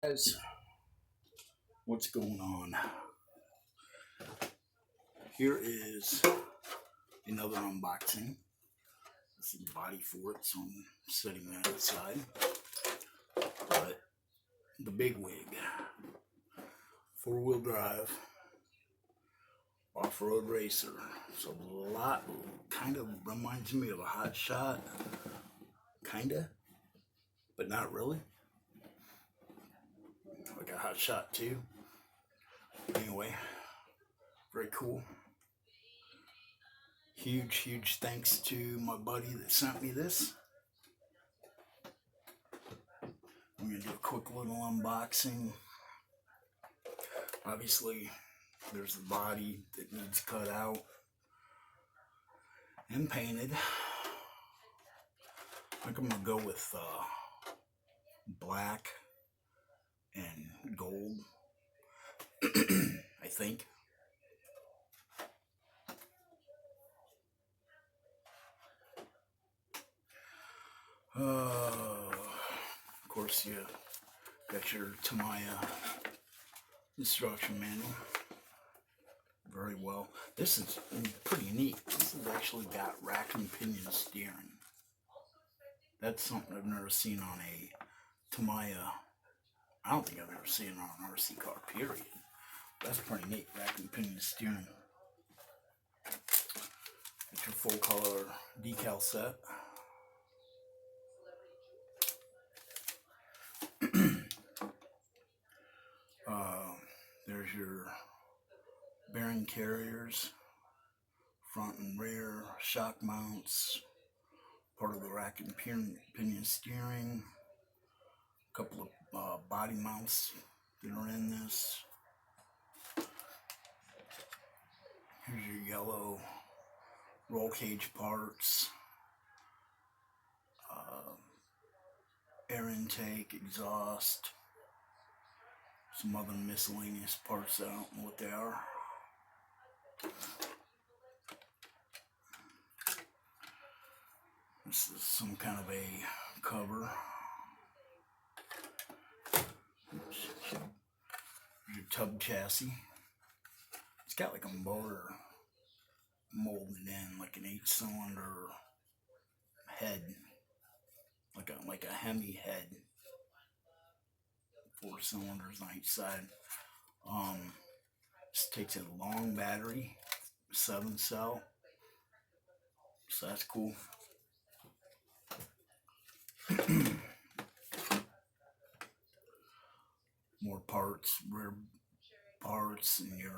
Guys, what's going on? Here is another unboxing. This is the body for it, so I'm setting that aside. But the Bigwig, four-wheel drive, off-road racer. So a lot kind of reminds me of a hot shot, kinda, but not really. Like a hot shot too. Anyway, very cool. Huge thanks to my buddy that sent me this. I'm gonna do a quick little unboxing. Obviously, there's the body that needs cut out and painted. I think I'm gonna go with black and gold. I think. Of course, you got your Tamiya instruction manual. Very well. This is pretty neat. This has actually got rack and pinion steering. That's something I've never seen on a Tamiya. I don't think I've ever seen it on an RC car, period. That's pretty neat, rack and pinion steering. It's your full color decal set. There's your bearing carriers, front and rear, shock mounts, part of the rack and pinion steering, a couple of body mounts that are in this. Here's your yellow roll cage parts, air intake, exhaust, some other miscellaneous parts that I don't know what they are. This is some kind of a cover. Your tub chassis. It's got like a motor molded in, like an 8-cylinder head, like a Hemi head. 4 cylinders on each side. This takes a long battery, 7-cell. So that's cool. More parts, rear parts, and your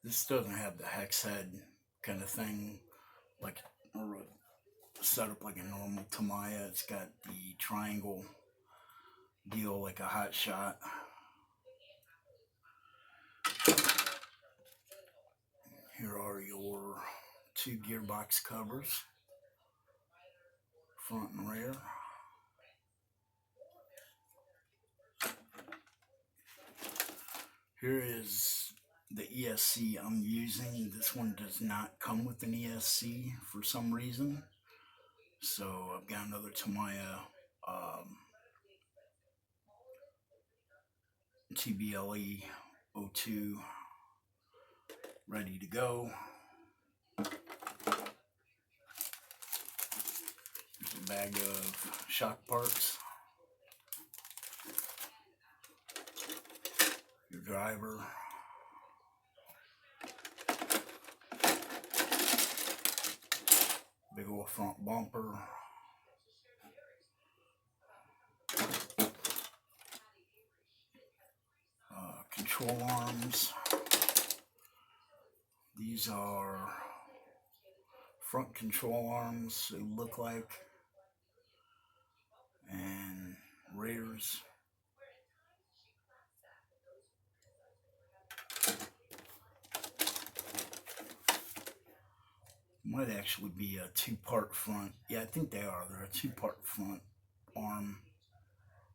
this doesn't have the hex head kind of thing, like or set up like a normal Tamiya. It's got the triangle deal like a hot shot. Here are your 2 gearbox covers, front and rear. Here is the ESC I'm using. This one does not come with an ESC for some reason. So I've got another Tamiya TBLE 02 ready to go. There's a bag of shock parts. Your driver. Big old front bumper. Control arms. These are front control arms, they look like, and rears. Might actually be a 2-part front. Yeah, I think they are. They're a 2-part front arm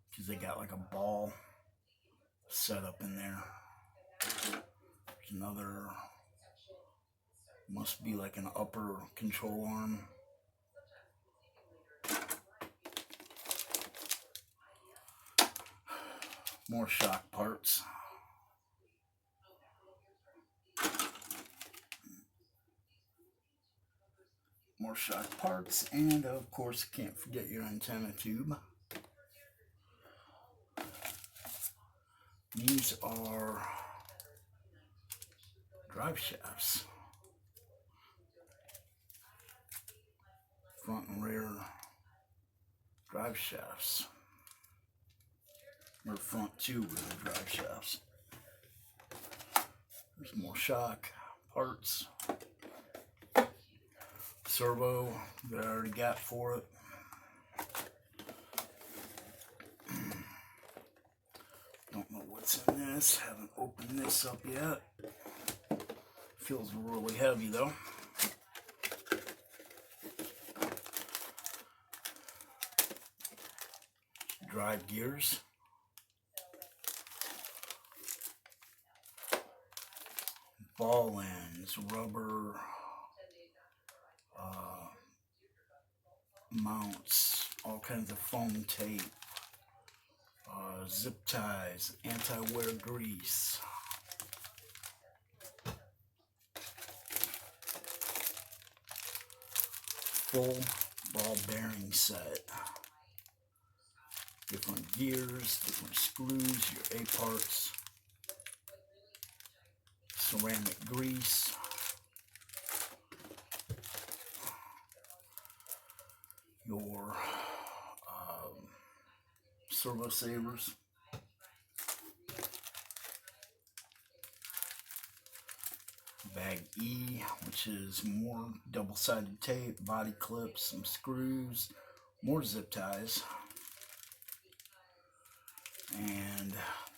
because they got like a ball set up in there. There's another, must be like an upper control arm. More shock parts. More shock parts, and of course, can't forget your antenna tube. These are drive shafts. Front and rear drive shafts. Or front two rear drive shafts. There's more shock parts. Servo that I already got for it. Don't know what's in this. Haven't opened this up yet. Feels really heavy though. Drive gears. Ball ends, rubber mounts, all kinds of foam tape, zip ties, anti-wear grease. Full ball bearing set. Different gears, different screws, your A parts, ceramic grease, your servo savers, bag E, which is more double-sided tape, body clips, some screws, more zip ties, and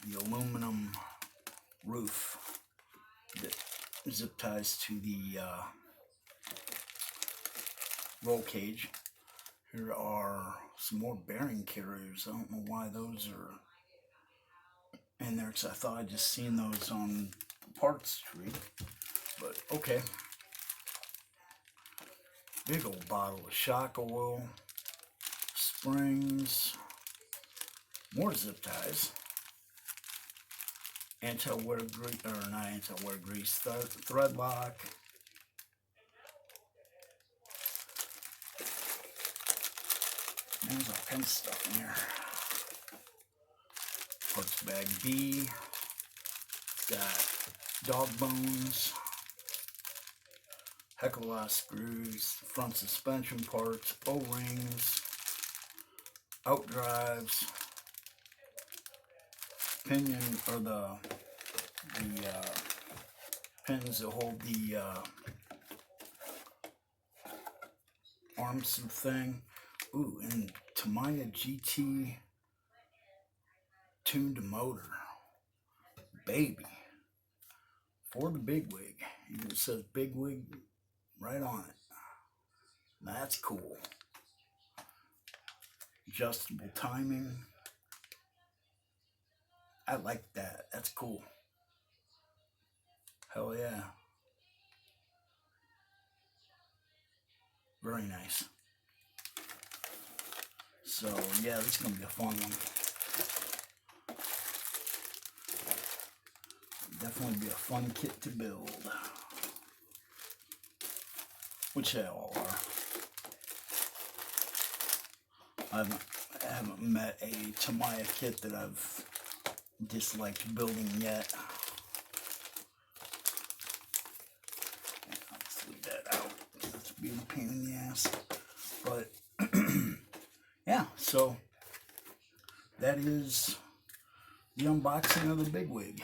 the aluminum roof that zip ties to the roll cage. Here are some more bearing carriers. I don't know why those are in there, because I thought I'd just seen those on the parts tree, but okay. Big old bottle of shock oil, springs, more zip ties, anti-wear grease, or not anti-wear grease, thread lock, there's all kinds of stuff in here. Parts bag B, got dog bones, heck of a lot of screws, front suspension parts, O-rings, out drives, pinion, or the pins that hold the arms thing. Ooh, and Tamiya GT tuned motor, baby, for the Bigwig. Even says Bigwig right on it. That's cool. Adjustable timing. I like that. That's cool. Hell yeah. Very nice. So yeah, this is gonna be a fun one. Definitely be a fun kit to build, which they all are. I haven't met a Tamiya kit that I've disliked building yet. Let's leave that out. That's being a pain in the ass. But yeah, so that is the unboxing of the Bigwig.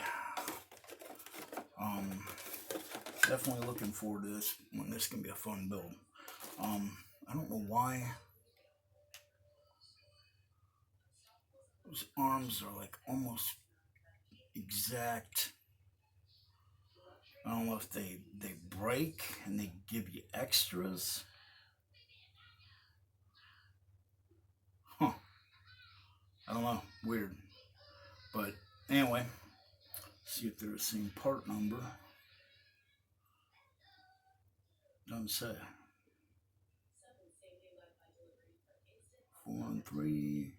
Definitely looking forward to this one. This can be a fun build. I don't know why those arms are like almost exact. I don't know if they break and they give you extras. Huh. I don't know. Weird. But anyway, see if they're the same part number. Doesn't say. 4 and 3.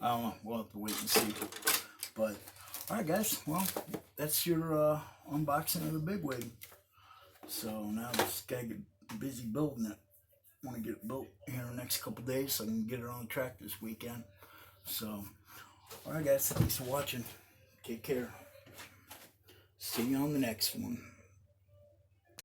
I don't know. We'll have to wait and see. But all right, guys. Well, that's your unboxing of the Bigwig. So now I just gotta get busy building it. I want to get it built here in the next couple days so I can get it on the track this weekend. So, all right, guys. Thanks for watching. Take care. See you on the next one.